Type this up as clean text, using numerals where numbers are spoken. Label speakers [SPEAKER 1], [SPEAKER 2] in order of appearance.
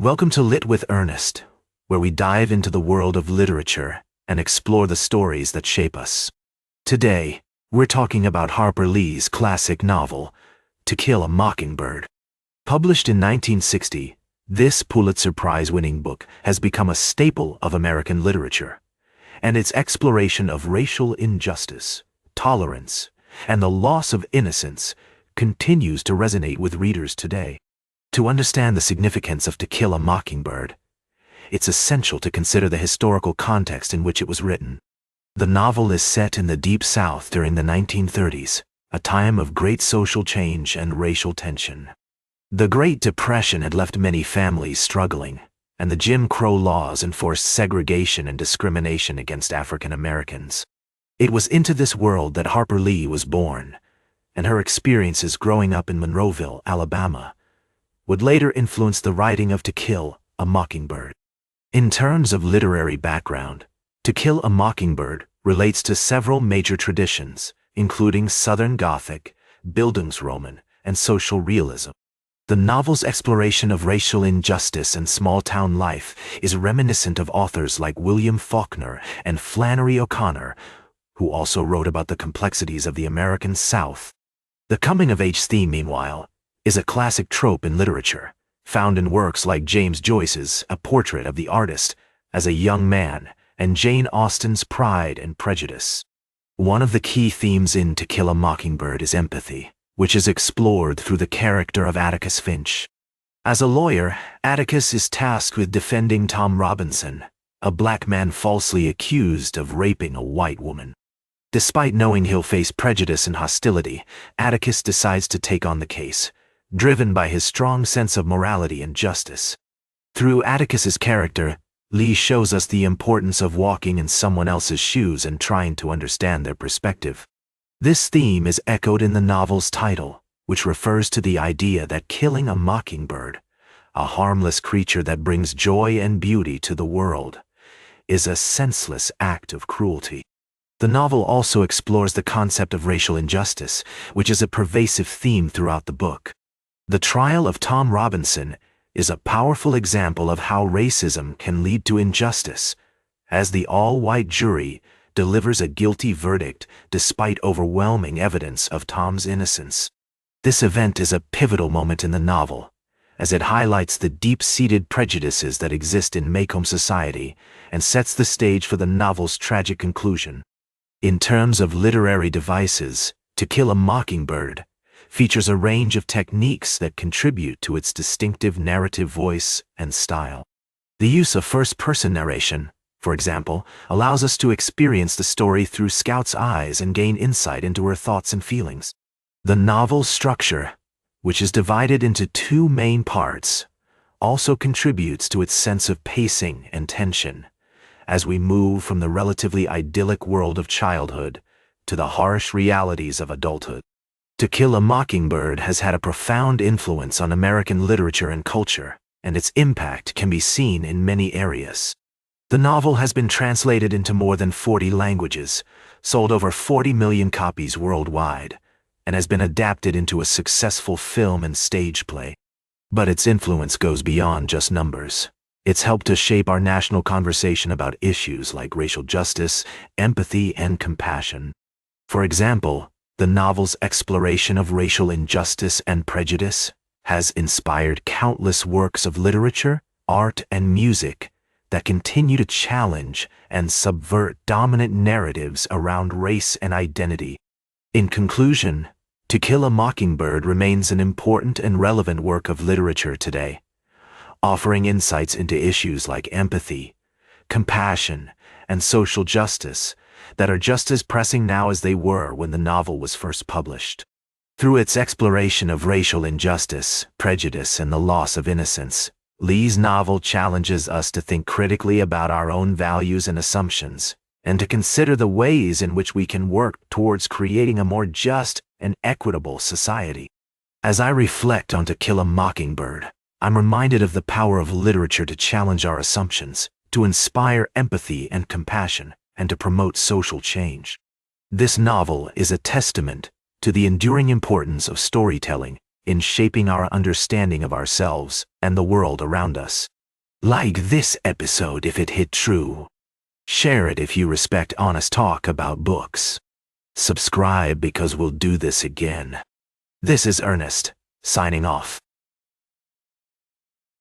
[SPEAKER 1] Welcome to Lit with Ernest, where we dive into the world of literature and explore the stories that shape us. Today, we're talking about Harper Lee's classic novel, To Kill a Mockingbird. Published in 1960, this Pulitzer Prize-winning book has become a staple of American literature, and its exploration of racial injustice, tolerance, and the loss of innocence continues to resonate with readers today. To understand the significance of To Kill a Mockingbird, it's essential to consider the historical context in which it was written. The novel is set in the Deep South during the 1930s, a time of great social change and racial tension. The Great Depression had left many families struggling, and the Jim Crow laws enforced segregation and discrimination against African Americans. It was into this world that Harper Lee was born, and her experiences growing up in Monroeville, Alabama, would later influence the writing of To Kill a Mockingbird. In terms of literary background, To Kill a Mockingbird relates to several major traditions, including Southern Gothic, Bildungsroman, and social realism. The novel's exploration of racial injustice and small-town life is reminiscent of authors like William Faulkner and Flannery O'Connor, who also wrote about the complexities of the American South. The coming-of-age theme, meanwhile, is a classic trope in literature, found in works like James Joyce's A Portrait of the Artist as a Young Man and Jane Austen's Pride and Prejudice. One of the key themes in To Kill a Mockingbird is empathy, which is explored through the character of Atticus Finch. As a lawyer, Atticus is tasked with defending Tom Robinson, a black man falsely accused of raping a white woman. Despite knowing he'll face prejudice and hostility, Atticus decides to take on the case, driven by his strong sense of morality and justice. Through Atticus's character, Lee shows us the importance of walking in someone else's shoes and trying to understand their perspective. This theme is echoed in the novel's title, which refers to the idea that killing a mockingbird, a harmless creature that brings joy and beauty to the world, is a senseless act of cruelty. The novel also explores the concept of racial injustice, which is a pervasive theme throughout the book. The trial of Tom Robinson is a powerful example of how racism can lead to injustice, as the all-white jury delivers a guilty verdict despite overwhelming evidence of Tom's innocence. This event is a pivotal moment in the novel, as it highlights the deep-seated prejudices that exist in Macomb society and sets the stage for the novel's tragic conclusion. In terms of literary devices, To Kill a Mockingbird features a range of techniques that contribute to its distinctive narrative voice and style. The use of first-person narration, for example, allows us to experience the story through Scout's eyes and gain insight into her thoughts and feelings. The novel's structure, which is divided into two main parts, also contributes to its sense of pacing and tension, as we move from the relatively idyllic world of childhood to the harsh realities of adulthood. To Kill a Mockingbird has had a profound influence on American literature and culture, and its impact can be seen in many areas. The novel has been translated into more than 40 languages, sold over 40 million copies worldwide, and has been adapted into a successful film and stage play. But its influence goes beyond just numbers. It's helped to shape our national conversation about issues like racial justice, empathy, and compassion. For example, the novel's exploration of racial injustice and prejudice has inspired countless works of literature, art, and music that continue to challenge and subvert dominant narratives around race and identity. In conclusion, To Kill a Mockingbird remains an important and relevant work of literature today, offering insights into issues like empathy, compassion, and social justice that are just as pressing now as they were when the novel was first published. Through its exploration of racial injustice, prejudice, and the loss of innocence, Lee's novel challenges us to think critically about our own values and assumptions, and to consider the ways in which we can work towards creating a more just and equitable society. As I reflect on To Kill a Mockingbird, I'm reminded of the power of literature to challenge our assumptions, to inspire empathy and compassion, and to promote social change. This novel is a testament to the enduring importance of storytelling in shaping our understanding of ourselves and the world around us. Like this episode if it hit true. Share it if you respect honest talk about books. Subscribe because we'll do this again. This is Ernest, signing off.